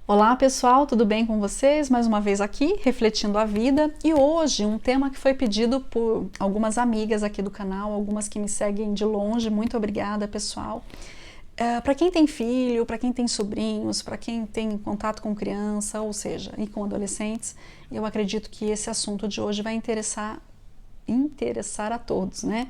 Olá pessoal, tudo bem com vocês? Mais uma vez aqui, refletindo a vida, e hoje um tema que foi pedido por algumas amigas aqui do canal, algumas que me seguem de longe, muito obrigada pessoal. Para quem tem filho, para quem tem sobrinhos, para quem tem contato com criança, ou seja, e com adolescentes, eu acredito que esse assunto de hoje vai interessar a todos, né?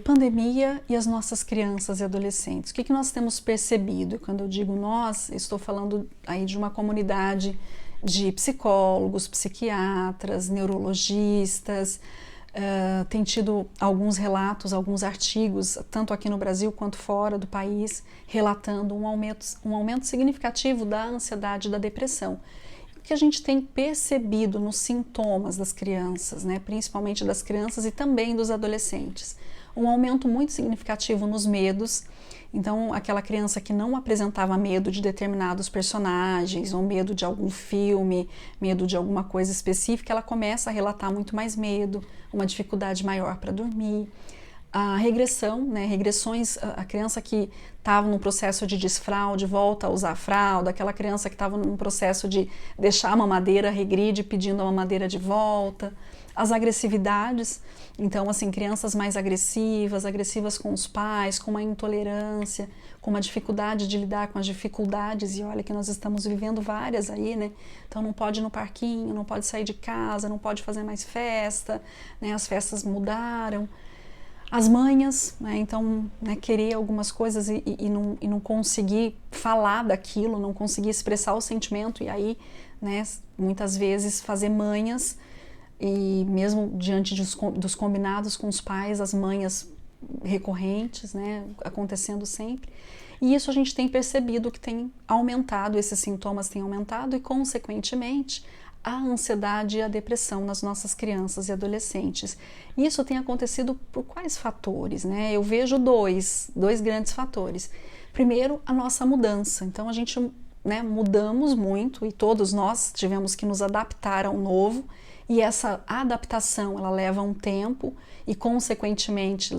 Pandemia e as nossas crianças e adolescentes. O que nós temos percebido? E quando eu digo nós, estou falando aí de uma comunidade de psicólogos, psiquiatras, neurologistas. Tem tido alguns relatos, alguns artigos, tanto aqui no Brasil quanto fora do país, relatando um aumento significativo da ansiedade e da depressão. O que a gente tem percebido nos sintomas das crianças, né, principalmente das crianças e também dos adolescentes, um aumento muito significativo nos medos. Então, aquela criança que não apresentava medo de determinados personagens, ou medo de algum filme, medo de alguma coisa específica, ela começa a relatar muito mais medo, uma dificuldade maior para dormir. A regressão, né, regressões, a criança que estava num processo de desfraude volta a usar a fralda, aquela criança que estava num processo de deixar a mamadeira regride pedindo a mamadeira de volta. As agressividades, então assim, crianças mais agressivas com os pais, com uma intolerância, com uma dificuldade de lidar com as dificuldades, e olha que nós estamos vivendo várias aí, né? Então não pode ir no parquinho, não pode sair de casa, não pode fazer mais festa, né? As festas mudaram. As manhas, né? Então, né, querer algumas coisas e não conseguir falar daquilo, não conseguir expressar o sentimento, e aí, né, muitas vezes fazer manhas, e mesmo diante dos combinados com os pais, as manhas recorrentes, né, acontecendo sempre. E isso a gente tem percebido que tem aumentado, esses sintomas têm aumentado e, consequentemente, a ansiedade e a depressão nas nossas crianças e adolescentes. Isso tem acontecido por quais fatores, né? Eu vejo dois grandes fatores. Primeiro, a nossa mudança. Então, a gente, né, mudamos muito e todos nós tivemos que nos adaptar ao novo, e essa adaptação, ela leva um tempo e, consequentemente,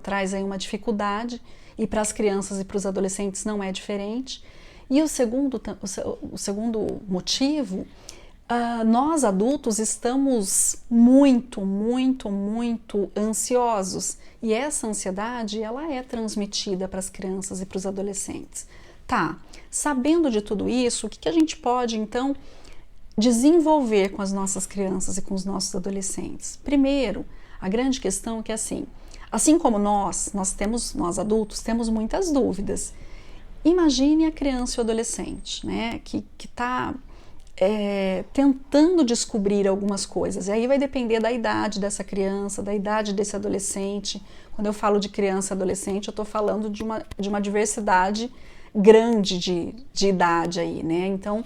traz aí uma dificuldade, e para as crianças e para os adolescentes não é diferente. E o segundo motivo, nós adultos estamos muito ansiosos, e essa ansiedade ela é transmitida para as crianças e para os adolescentes. Tá, sabendo de tudo isso, o que a gente pode então desenvolver com as nossas crianças e com os nossos adolescentes? Primeiro, a grande questão é que assim como nós adultos temos muitas dúvidas. Imagine a criança e o adolescente, né, que está tentando descobrir algumas coisas, e aí vai depender da idade dessa criança, da idade desse adolescente. Quando eu falo de criança e adolescente, eu estou falando de uma diversidade grande de idade aí, né? Então,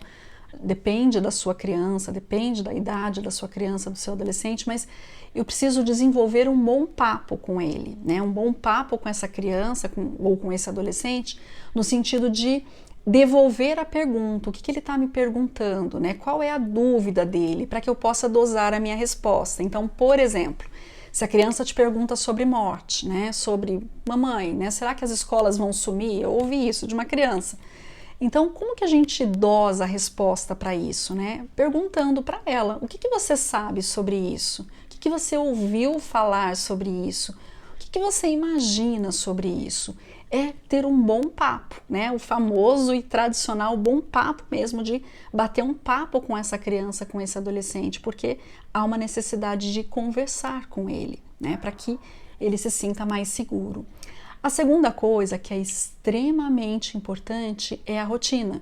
depende da sua criança, depende da idade da sua criança, do seu adolescente, mas eu preciso desenvolver um bom papo com ele, né? Um bom papo com essa criança ou com esse adolescente, no sentido de devolver a pergunta, o que ele está me perguntando, né? Qual é a dúvida dele, para que eu possa dosar a minha resposta. Então, por exemplo, se a criança te pergunta sobre morte, né? Sobre mamãe, né? Será que as escolas vão sumir? Eu ouvi isso de uma criança. Então, como que a gente dosa a resposta para isso, né? Perguntando para ela, o que você sabe sobre isso? O que você ouviu falar sobre isso? O que você imagina sobre isso? É ter um bom papo, né? O famoso e tradicional bom papo mesmo, de bater um papo com essa criança, com esse adolescente, porque há uma necessidade de conversar com ele, né? Para que ele se sinta mais seguro. A segunda coisa que é extremamente importante é a rotina.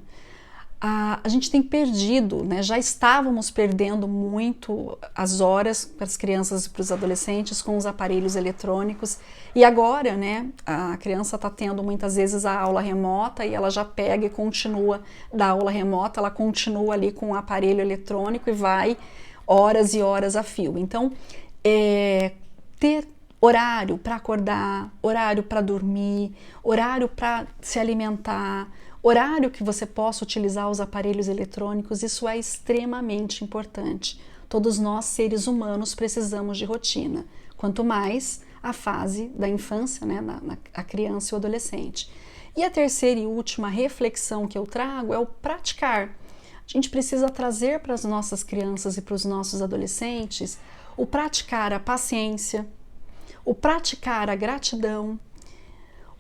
A gente tem perdido, né? Já estávamos perdendo muito as horas para as crianças e para os adolescentes com os aparelhos eletrônicos, e agora, né, a criança está tendo muitas vezes a aula remota, e ela já pega e continua da aula remota, ela continua ali com o aparelho eletrônico e vai horas e horas a fio. Então, ter horário para acordar, horário para dormir, horário para se alimentar, horário que você possa utilizar os aparelhos eletrônicos, isso é extremamente importante. Todos nós, seres humanos, precisamos de rotina. Quanto mais a fase da infância, né, a criança e o adolescente. E a terceira e última reflexão que eu trago é o praticar. A gente precisa trazer para as nossas crianças e para os nossos adolescentes o praticar a paciência, o praticar a gratidão,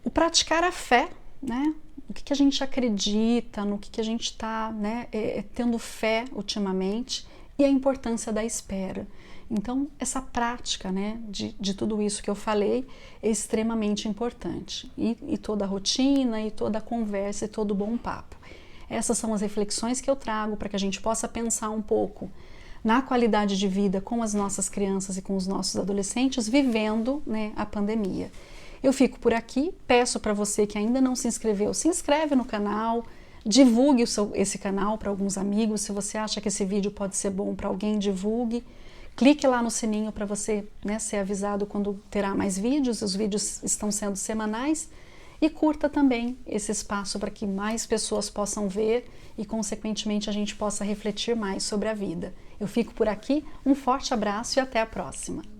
o praticar a fé, né? O que a gente acredita, no que a gente está, né, tendo fé ultimamente, e a importância da espera. Então, essa prática, né, de tudo isso que eu falei é extremamente importante. E toda a rotina, e toda a conversa, e todo o bom papo. Essas são as reflexões que eu trago para que a gente possa pensar um pouco na qualidade de vida com as nossas crianças e com os nossos adolescentes vivendo, né, a pandemia. Eu fico por aqui, peço para você que ainda não se inscreveu, se inscreve no canal, divulgue esse canal para alguns amigos, se você acha que esse vídeo pode ser bom para alguém, divulgue. Clique lá no sininho para você, né, ser avisado quando terá mais vídeos, os vídeos estão sendo semanais. E curta também esse espaço para que mais pessoas possam ver e, consequentemente, a gente possa refletir mais sobre a vida. Eu fico por aqui, um forte abraço e até a próxima!